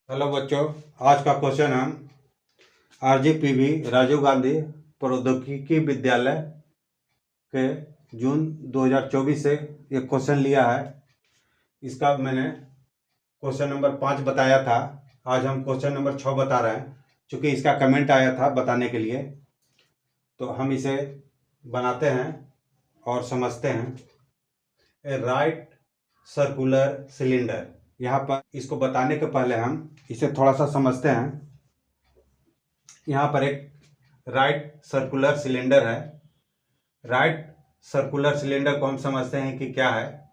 Hello बच्चों, आज का क्वेश्चन हम आरजीपीवी राजीव गांधी प्रौद्योगिकी विद्यालय के जून 2024 से ये क्वेश्चन लिया है। इसका मैंने क्वेश्चन नंबर 5 बताया था। आज हम क्वेश्चन नंबर 6 बता रहे हैं। चूँकि इसका कमेंट आया था बताने के लिए, तो हम इसे बनाते हैं और समझते हैं। ए राइट सर्कुलर सिलेंडर। यहाँ पर इसको बताने के पहले हम इसे थोड़ा सा समझते हैं। यहाँ पर एक राइट सर्कुलर सिलेंडर है। राइट सर्कुलर सिलेंडर को हम समझते हैं कि क्या है।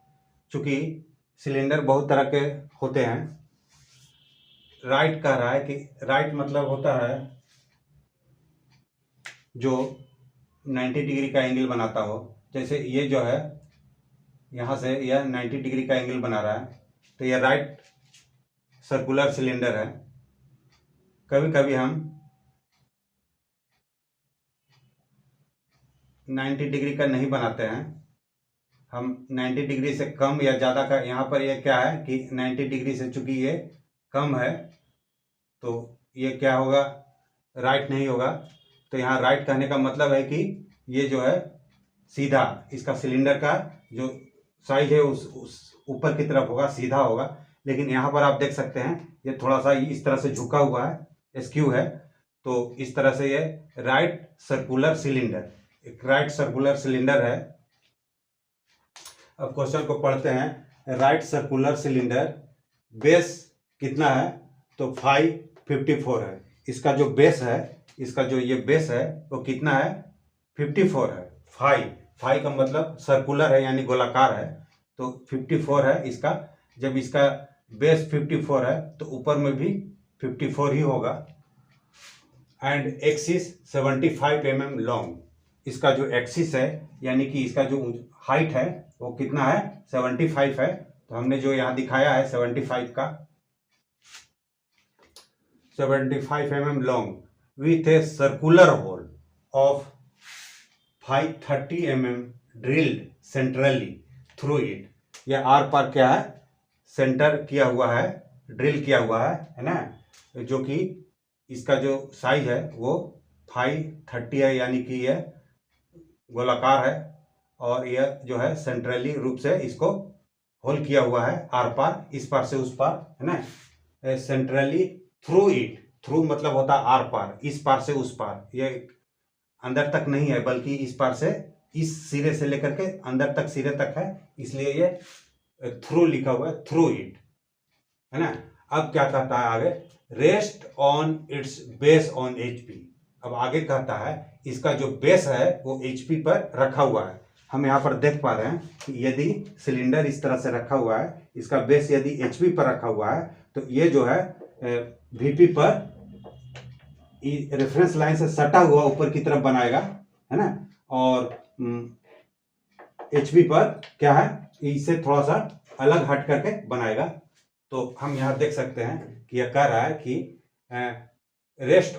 चूँकि सिलेंडर बहुत तरह के होते हैं। राइट कह रहा है कि राइट मतलब होता है जो 90 डिग्री का एंगल बनाता हो। जैसे ये जो है, यहाँ से यह 90 डिग्री का एंगल बना रहा है, तो यह राइट सर्कुलर सिलेंडर है। कभी कभी हम 90 डिग्री का नहीं बनाते हैं, हम 90 डिग्री से कम या ज़्यादा का। यहाँ पर ये क्या है कि 90 डिग्री से चूंकि ये कम है तो ये क्या होगा, राइट नहीं होगा। तो यहाँ राइट कहने का मतलब है कि ये जो है सीधा, इसका सिलेंडर का जो साइज है उस ऊपर की तरफ होगा, सीधा होगा। लेकिन यहाँ पर आप देख सकते हैं ये थोड़ा सा इस तरह से झुका हुआ है, एस्क्यू है। तो इस तरह से ये राइट सर्कुलर सिलेंडर, एक राइट सर्कुलर सिलेंडर है। अब क्वेश्चन को पढ़ते हैं। राइट सर्कुलर सिलेंडर बेस कितना है, तो 554 है। इसका जो बेस है, इसका जो ये बेस है वो कितना है, 54 है। 5 का मतलब सर्कुलर है यानी गोलाकार है, तो 54 है इसका। जब इसका बेस 54 है तो ऊपर में भी 54 ही होगा। And axis 75 mm long. इसका जो एक्सिस है यानी कि इसका जो हाइट है वो कितना है, 75 है। तो हमने जो यहाँ दिखाया है 75 का, 75 mm long with a circular hole of 530 mm drilled centrally through it. यह आर पार क्या है, सेंटर किया हुआ है, ड्रिल किया हुआ है ना। जो कि इसका जो साइज है वो 530 है, यानी कि यह गोलाकार है। और यह जो है सेंट्रली रूप से इसको होल किया हुआ है, आर पार, इस पार से उस पार, है ना। सेंट्रली थ्रू इट, थ्रू मतलब होता है आर पार, इस पार से उस पार। ये अंदर तक नहीं है बल्कि इस पार से, इस सिरे से लेकर के अंदर तक, सिरे तक है, इसलिए ये थ्रू लिखा हुआ है, थ्रू इट, है ना। अब क्या कहता है आगे, rest on its base on HP. अब आगे कहता है इसका जो बेस है वो एचपी पर रखा हुआ है। हम यहाँ पर देख पा रहे हैं कि यदि सिलेंडर इस तरह से रखा हुआ है, इसका बेस यदि एचपी पर रखा हुआ है, तो ये जो है वीपी पर रेफरेंस लाइन से सटा हुआ ऊपर की तरफ बनाएगा, है ना। और एचपी पर क्या है, इससे थोड़ा सा अलग हट करके बनाएगा। तो हम यहाँ देख सकते हैं कि यह कह रहा है कि rest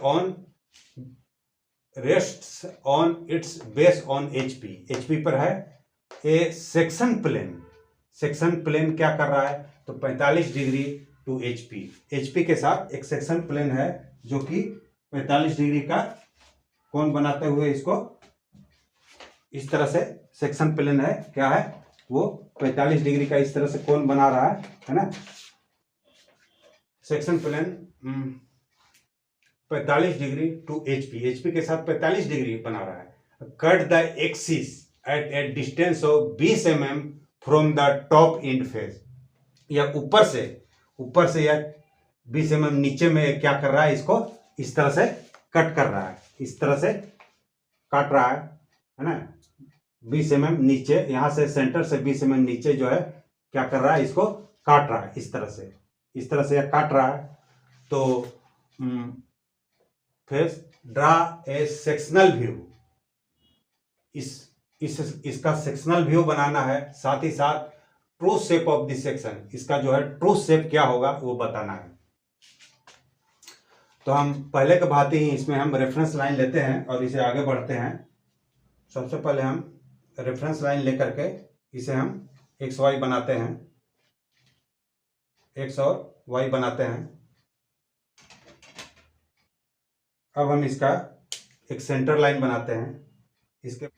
on its base on HP. HP पर है a section plane. Section plane क्या कर रहा है, तो 45 डिग्री टू एचपी। एचपी के साथ एक सेक्शन प्लेन है जो कि 45 डिग्री का कोण बनाते हुए इसको इस तरह से सेक्शन प्लेन है, क्या है वो 45 डिग्री का इस तरह से कोण बना रहा है ना। Section plane 45 degree to HP, HP के साथ 45 डिग्री बना रहा है। Cut the axis at a distance of 20 mm from the top end face. या ऊपर से या 20 mm नीचे में क्या कर रहा है, इसको इस तरह से कट कर रहा है, इस तरह से काट रहा है ना। 20 mm नीचे, यहां से सेंटर से 20 mm नीचे जो है क्या कर रहा है, इसको काट रहा है, इस तरह से काट रहा है। तो फिर ड्रा ए सेक्शनल व्यू। इसका सेक्शनल व्यू बनाना है, साथ ही साथ true shape of this section, इसका जो है ट्रू शेप क्या होगा वो बताना है। तो हम पहले के भांति ही इसमें हम रेफरेंस लाइन लेते हैं और इसे आगे बढ़ते हैं। सबसे पहले हम रेफरेंस लाइन लेकर के इसे हम एक्स वाई बनाते हैं, एक्स और वाई बनाते हैं। अब हम इसका एक सेंटर लाइन बनाते हैं। इसके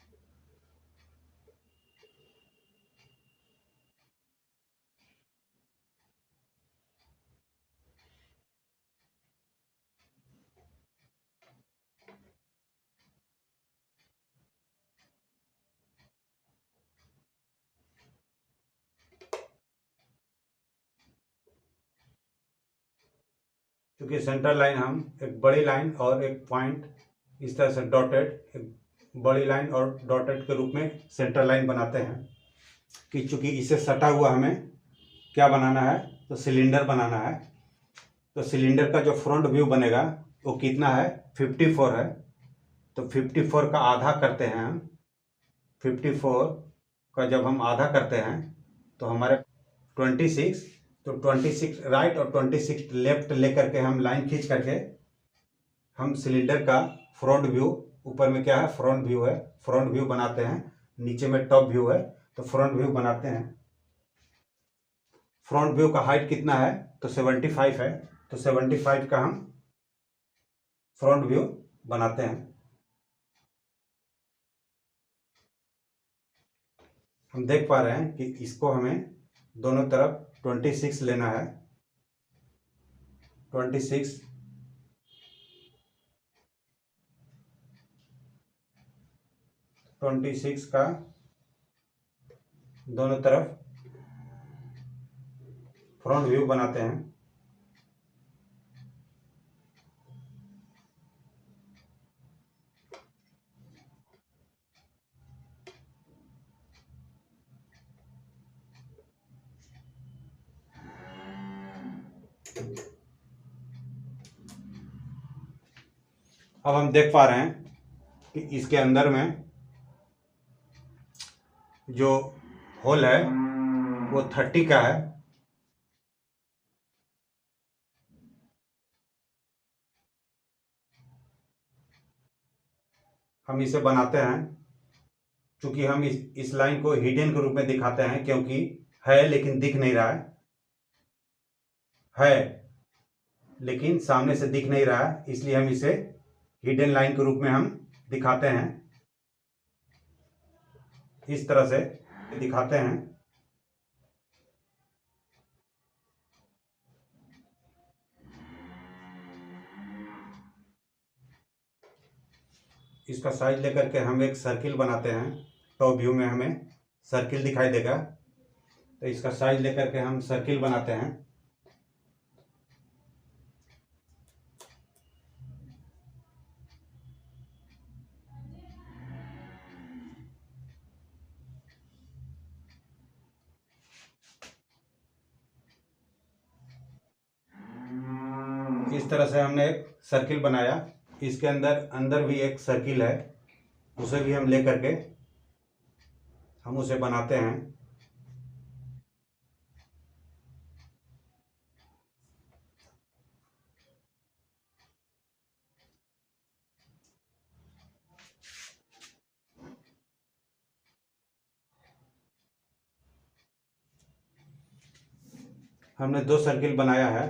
क्योंकि सेंटर लाइन हम एक बड़ी लाइन और एक पॉइंट इस तरह से डॉटेड, एक बड़ी लाइन और डॉटेड के रूप में सेंटर लाइन बनाते हैं कि चूंकि इसे सटा हुआ हमें क्या बनाना है, तो सिलेंडर बनाना है। तो सिलेंडर का जो फ्रंट व्यू बनेगा वो कितना है, 54 है। तो 54 का आधा करते हैं हम। 54 का जब हम आधा करते हैं तो हमारे 26, तो 26 राइट और 26 लेफ्ट लेकर के हम लाइन खींच करके हम सिलेंडर का फ्रंट व्यू, ऊपर में क्या है, फ्रंट व्यू है, फ्रंट व्यू बनाते हैं। नीचे में टॉप व्यू है, तो फ्रंट व्यू बनाते हैं। फ्रंट व्यू का हाइट कितना है, तो 75 है। तो 75 का हम फ्रंट व्यू बनाते हैं। हम देख पा रहे हैं कि इसको हमें दोनों तरफ 26 लेना है। 26 26 का दोनों तरफ फ्रंट व्यू बनाते हैं। अब हम देख पा रहे हैं कि इसके अंदर में जो होल है वो 30 का है। हम इसे बनाते हैं, क्योंकि हम इस लाइन को हिडन के रूप में दिखाते हैं, क्योंकि है लेकिन दिख नहीं रहा है लेकिन सामने से दिख नहीं रहा है, इसलिए हम इसे हिडन लाइन के रूप में हम दिखाते हैं। इस तरह से दिखाते हैं। इसका साइज लेकर के हम एक सर्किल बनाते हैं। टॉप व्यू में हमें सर्किल दिखाई देगा, तो इसका साइज लेकर के हम सर्किल बनाते हैं। इस तरह से हमने एक सर्किल बनाया। इसके अंदर अंदर भी एक सर्किल है, उसे भी हम ले करके हम उसे बनाते हैं। हमने 2 सर्किल बनाया है।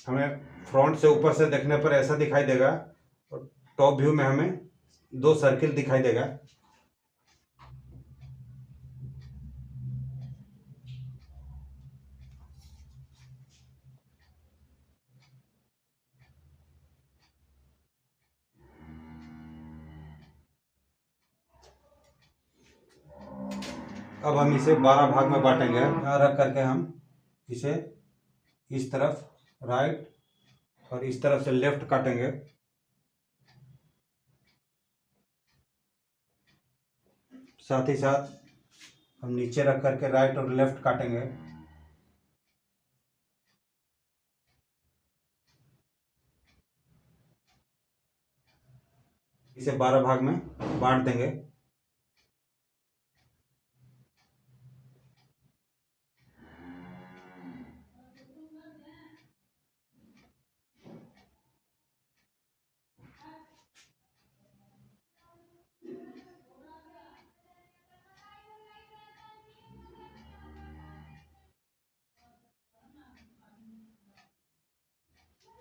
हमें फ्रंट से ऊपर से देखने पर ऐसा दिखाई देगा और टॉप व्यू में हमें 2 सर्किल दिखाई देगा। अब हम इसे 12 भाग में बांटेंगे। यहाँ रख करके हम इसे इस तरफ राइट और इस तरफ से लेफ्ट काटेंगे। साथ ही साथ हम नीचे रख करके राइट और लेफ्ट काटेंगे। इसे 12 भाग में बांट देंगे।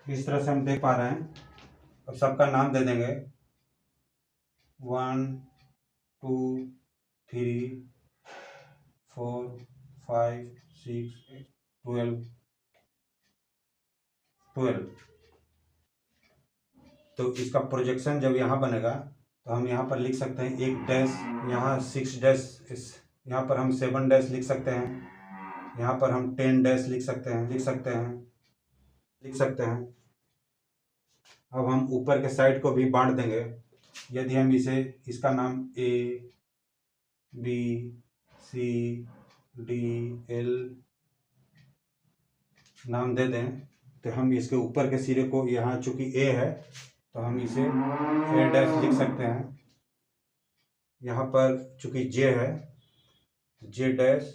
इस तरह से हम देख पा रहे हैं अब सबका नाम दे देंगे 1 2 3 4 5 6 12 12। तो इसका प्रोजेक्शन जब यहाँ बनेगा तो हम यहाँ पर लिख सकते हैं 1 डैश, यहाँ 6 डैश, यहाँ पर हम 7 डैश लिख सकते हैं, यहाँ पर हम 10 डैश लिख सकते हैं, लिख सकते हैं। अब हम ऊपर के साइड को भी बांट देंगे। यदि हम इसे, इसका नाम A B C D L नाम दे दें, तो हम इसके ऊपर के सिरे को, यहाँ चूंकि A है तो हम इसे A डैश लिख सकते हैं। यहाँ पर चूंकि J है तो J डैश,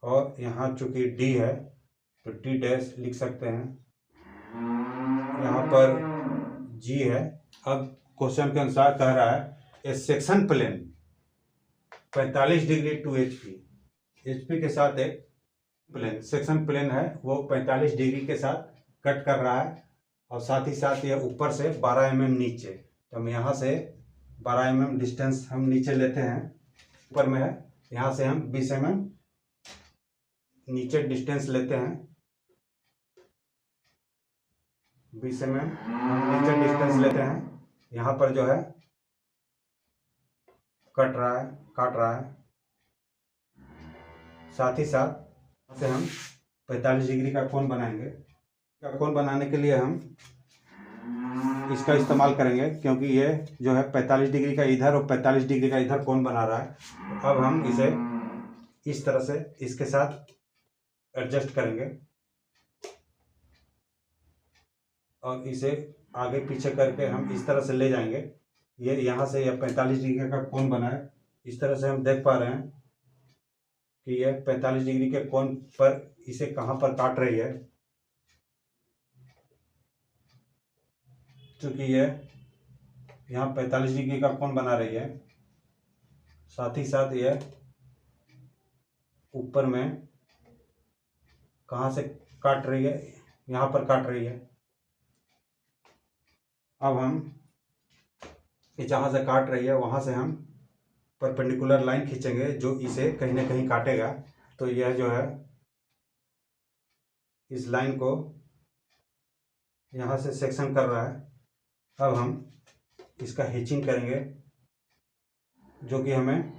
और यहाँ चूंकि D है तो D डैश लिख सकते हैं। यहाँ पर G है। अब क्वेश्चन के अनुसार कह रहा है a section plane 45 degree to HP के साथ एक प्लेन, सेक्शन प्लेन है वो 45 डिग्री के साथ कट कर रहा है, और साथ ही साथ ये ऊपर से 12 mm नीचे। तो हम यहाँ से 12 mm डिस्टेंस हम नीचे लेते हैं, ऊपर में है, यहाँ से हम 20 mm नीचे डिस्टेंस लेते हैं, 20 mm हम नीचे डिस्टेंस लेते हैं। यहाँ पर जो है काट रहा है। साथ ही साथ से हम 45 डिग्री का कोण बनाएंगे। कोण बनाने के लिए हम इसका इस्तेमाल करेंगे, क्योंकि ये जो है 45 डिग्री का इधर और 45 डिग्री का इधर कोण बना रहा है। अब हम इसे इस तरह से इसके साथ एडजस्ट करेंगे और इसे आगे पीछे करके हम इस तरह से ले जाएंगे। ये यहाँ से यह 45 डिग्री का कोण बना है। इस तरह से हम देख पा रहे हैं कि यह 45 डिग्री के कोण पर इसे कहाँ पर काट रही है, क्योंकि यह यहाँ 45 डिग्री का कोण बना रही है। साथ ही साथ यह ऊपर में कहाँ से काट रही है, यहाँ पर काट रही है। अब हम जहाँ से काट रही है वहाँ से हम परपेंडिकुलर लाइन खींचेंगे जो इसे कहीं ना कहीं काटेगा। तो यह जो है इस लाइन को यहाँ से सेक्शन कर रहा है। अब हम इसका हिचिंग करेंगे, जो कि हमें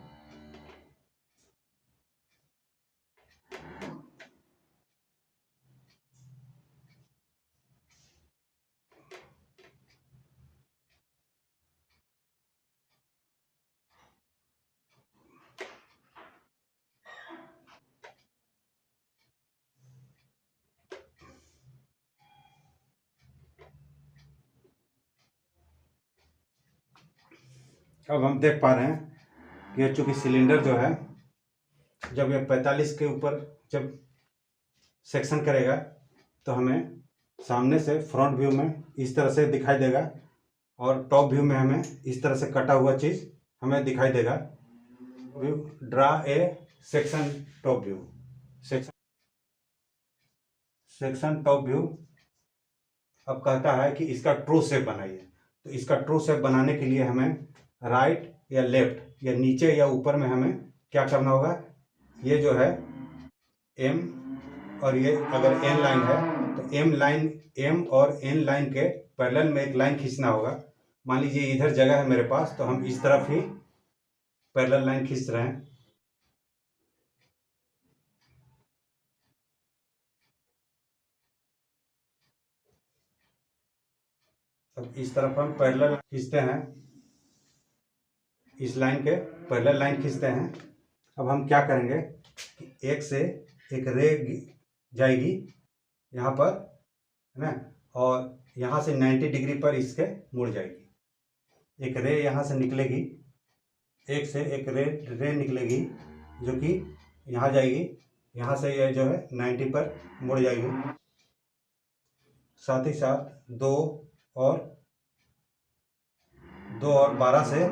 अब हम देख पा रहे हैं कि चूँकि सिलेंडर जो है जब यह 45 के ऊपर जब सेक्शन करेगा तो हमें सामने से फ्रंट व्यू में इस तरह से दिखाई देगा, और टॉप व्यू में हमें इस तरह से कटा हुआ चीज़ हमें दिखाई देगा। View draw A section top view, section top view. अब कहता है कि इसका ट्रू शेप बनाइए। तो इसका ट्रू शेप बनाने के लिए हमें राइट या लेफ्ट या नीचे या ऊपर में हमें क्या करना होगा, ये जो है एम और ये अगर एन लाइन है तो एम और एन लाइन के पैरेलल में एक लाइन खींचना होगा। मान लीजिए इधर जगह है मेरे पास, तो हम इस तरफ ही पैरेलल लाइन खींच रहे हैं। अब इस तरफ हम पैरेलल खींचते हैं, इस लाइन के पैरेलल लाइन खींचते हैं। अब हम क्या करेंगे कि एक से एक रे जाएगी यहाँ पर, है ना, और यहाँ से 90 डिग्री पर इसके मुड़ जाएगी। एक रे यहाँ से निकलेगी, एक से एक रे निकलेगी जो कि यहाँ जाएगी, यहाँ से यह जो है 90 पर मुड़ जाएगी। साथ ही साथ 2 और 12 से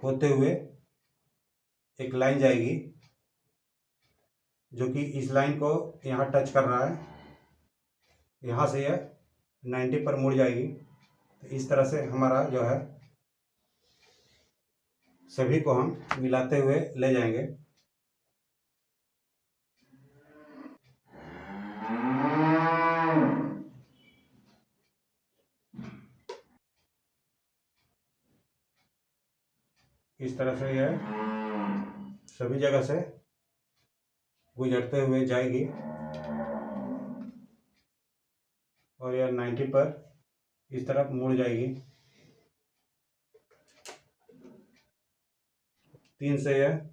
होते हुए एक लाइन जाएगी जो कि इस लाइन को यहाँ टच कर रहा है, यहाँ से यह 90 पर मुड़ जाएगी। तो इस तरह से हमारा जो है सभी को हम मिलाते हुए ले जाएंगे। इस तरह से यह सभी जगह से गुजरते हुए जाएगी और यह 90 पर इस तरफ मुड़ जाएगी। 3 से यह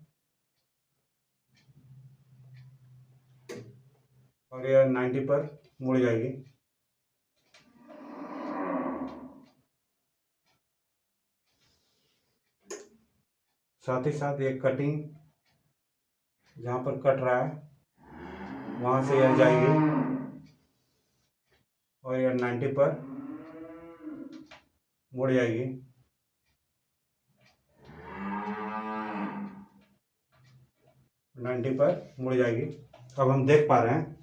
और यह 90 पर मुड़ जाएगी। साथ ही साथ ये कटिंग जहाँ पर कट रहा है वहाँ से यह जाएगी और यह 90 पर मुड़ जाएगी। पर मुड़ जाएगी। अब हम देख पा रहे हैं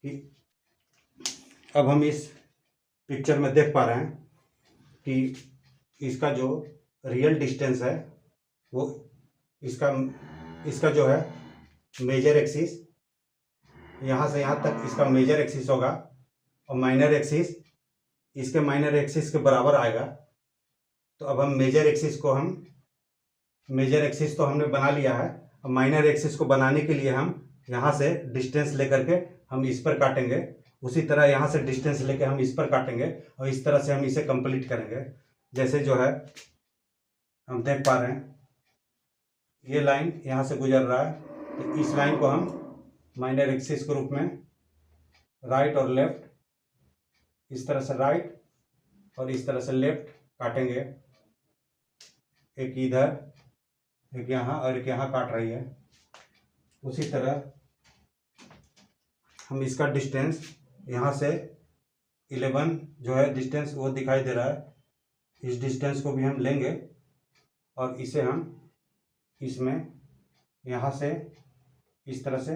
कि अब हम इस पिक्चर में देख पा रहे हैं कि इसका जो रियल डिस्टेंस है वो इसका जो है मेजर एक्सिस यहाँ से यहाँ तक इसका मेजर एक्सिस होगा और माइनर एक्सिस इसके माइनर एक्सिस के बराबर आएगा। तो अब हम मेजर एक्सिस तो हमने बना लिया है। अब माइनर एक्सिस को बनाने के लिए हम यहाँ से डिस्टेंस लेकर के हम इस पर काटेंगे। उसी तरह यहाँ से डिस्टेंस लेके हम इस पर काटेंगे और इस तरह से हम इसे कंप्लीट करेंगे। जैसे जो है हम देख पा रहे हैं ये लाइन यहाँ से गुजर रहा है, तो इस लाइन को हम माइनर एक्सिस के रूप में राइट और लेफ्ट, इस तरह से राइट और इस तरह से लेफ्ट काटेंगे। एक इधर, एक यहाँ और एक यहाँ काट रही है। उसी तरह हम इसका डिस्टेंस यहाँ से 11 जो है डिस्टेंस वो दिखाई दे रहा है, इस डिस्टेंस को भी हम लेंगे और इसे हम इसमें यहाँ से इस तरह से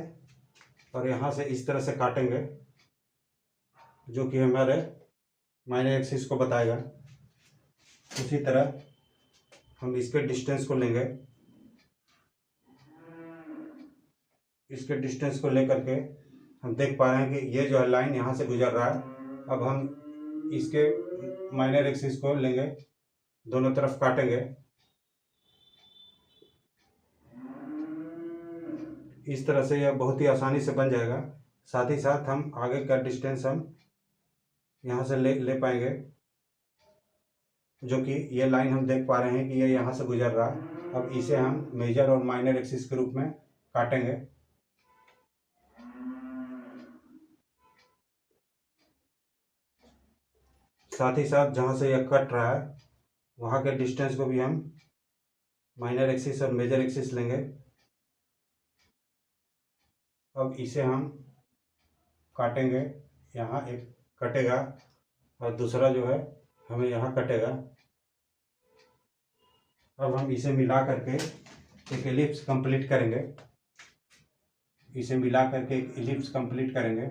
और यहाँ से इस तरह से काटेंगे, जो कि हमारे माइनर एक्सिस को बताएगा। उसी तरह हम इसके डिस्टेंस को लेंगे, इसके डिस्टेंस को लेकर के हम देख पा रहे हैं कि ये जो है लाइन यहाँ से गुजर रहा है। अब हम इसके माइनर एक्सिस को लेंगे, दोनों तरफ काटेंगे। इस तरह से यह बहुत ही आसानी से बन जाएगा। साथ ही साथ हम आगे का डिस्टेंस हम यहाँ से ले पाएंगे, जो कि ये लाइन हम देख पा रहे हैं कि ये यहाँ से गुजर रहा है। अब इसे हम मेजर और माइनर एक्सिस के रूप में काटेंगे। साथ ही साथ जहाँ से यह कट रहा है वहाँ के डिस्टेंस को भी हम माइनर एक्सिस और मेजर एक्सिस लेंगे। अब इसे हम काटेंगे, यहाँ एक कटेगा और दूसरा जो है हमें यहाँ कटेगा। अब हम इसे मिला करके एक एलिप्स कंप्लीट करेंगे। इसे मिला करके एक एलिप्स कंप्लीट करेंगे।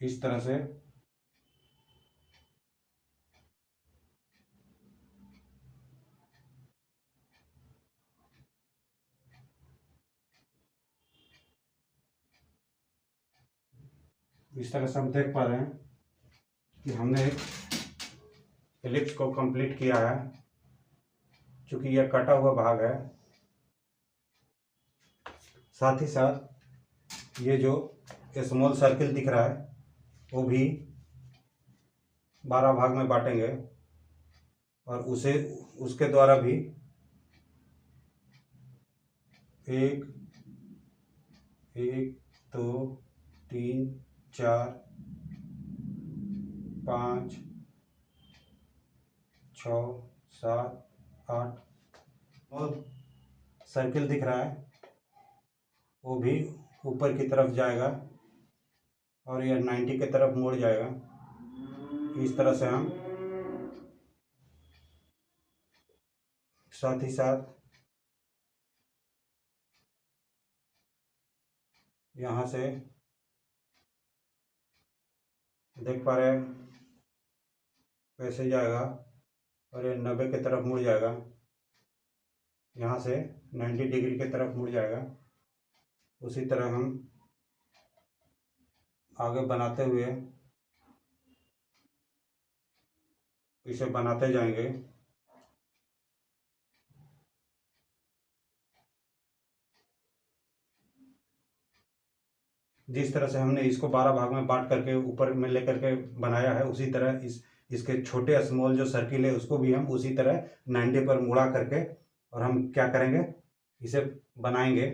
इस तरह से हम देख पा रहे हैं कि हमने एक एलिप्स को कंप्लीट किया है। चूंकि यह कटा हुआ भाग है, साथ ही साथ ये जो स्मॉल सर्किल दिख रहा है वो भी 12 भाग में बांटेंगे और उसके द्वारा भी 1 2 3 4 5 6 7 8 और सर्किल दिख रहा है वो भी ऊपर की तरफ जाएगा और यह 90 की तरफ मुड़ जाएगा। इस तरह से हम साथ ही साथ यहाँ से देख पा रहे हैं वैसे जाएगा और ये 90 की तरफ मुड़ जाएगा। यहाँ से 90 डिग्री की तरफ मुड़ जाएगा। उसी तरह हम आगे बनाते हुए इसे बनाते जाएंगे। जिस तरह से हमने इसको 12 भाग में बांट करके ऊपर में लेकर के बनाया है, उसी तरह इसके छोटे स्मॉल जो सर्किल है उसको भी हम उसी तरह 90 पर मुड़ा करके और हम क्या करेंगे, इसे बनाएंगे।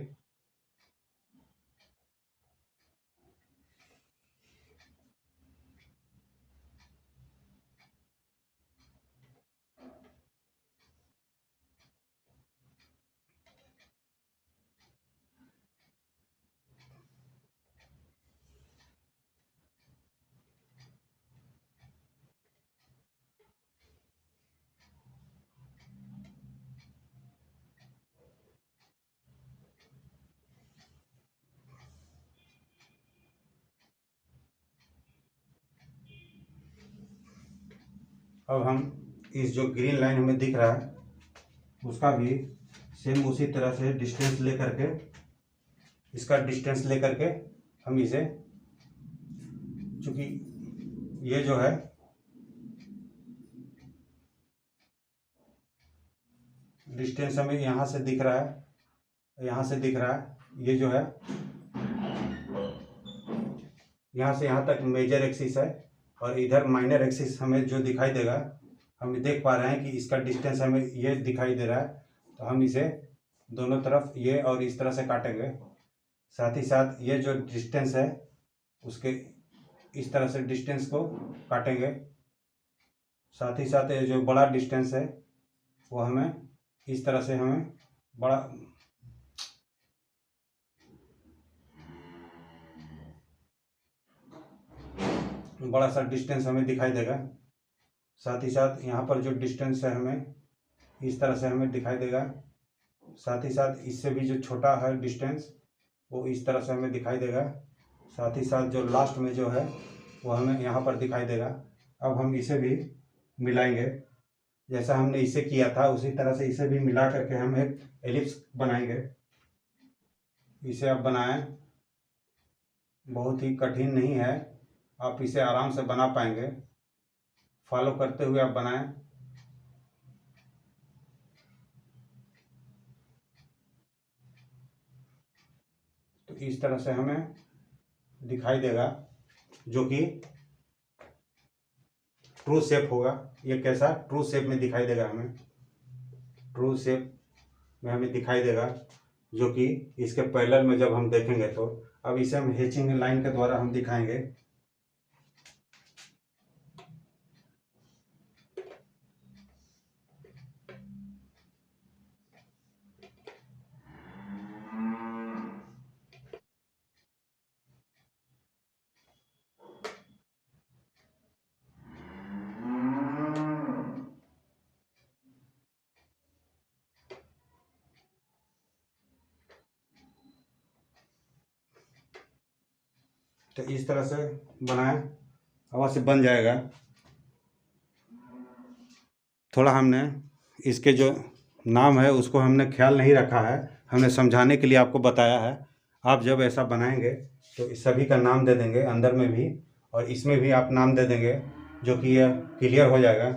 अब हम इस जो ग्रीन लाइन हमें दिख रहा है उसका भी सेम उसी तरह से डिस्टेंस ले करके, इसका डिस्टेंस ले करके हम इसे, चूंकि ये जो है डिस्टेंस हमें यहाँ से दिख रहा है, यहाँ से दिख रहा है, ये जो है यहाँ से यहाँ तक मेजर एक्सिस है और इधर माइनर एक्सिस हमें जो दिखाई देगा, हम देख पा रहे हैं कि इसका डिस्टेंस हमें ये दिखाई दे रहा है। तो हम इसे दोनों तरफ ये और इस तरह से काटेंगे। साथ ही साथ ये जो डिस्टेंस है उसके इस तरह से डिस्टेंस को काटेंगे। साथ ही साथ ये जो बड़ा डिस्टेंस है वो हमें इस तरह से हमें बड़ा सा डिस्टेंस हमें दिखाई देगा। साथ ही साथ यहाँ पर जो डिस्टेंस है हमें इस तरह से हमें दिखाई देगा। साथ ही साथ इससे भी जो छोटा है डिस्टेंस वो इस तरह से हमें दिखाई देगा। साथ ही साथ जो लास्ट में जो है वो हमें यहाँ पर दिखाई देगा। अब हम इसे भी मिलाएंगे, जैसा हमने इसे किया था उसी तरह से इसे भी मिला करके हम एक एलिप्स बनाएंगे। इसे आप बनाएं, बहुत ही कठिन नहीं है, आप इसे आराम से बना पाएंगे। फॉलो करते हुए आप बनाएं। तो इस तरह से हमें दिखाई देगा जो कि ट्रू शेप होगा। ये कैसा ट्रू शेप में दिखाई देगा, हमें ट्रू शेप में हमें दिखाई देगा जो कि इसके पैरेलल में जब हम देखेंगे। तो अब इसे हम हैचिंग लाइन के द्वारा हम दिखाएंगे। तो इस तरह से बनाएं, हवा से बन जाएगा। थोड़ा हमने इसके जो नाम है उसको हमने ख्याल नहीं रखा है, हमने समझाने के लिए आपको बताया है। आप जब ऐसा बनाएंगे तो इस सभी का नाम दे देंगे, अंदर में भी और इसमें भी आप नाम दे देंगे, जो कि यह क्लियर हो जाएगा।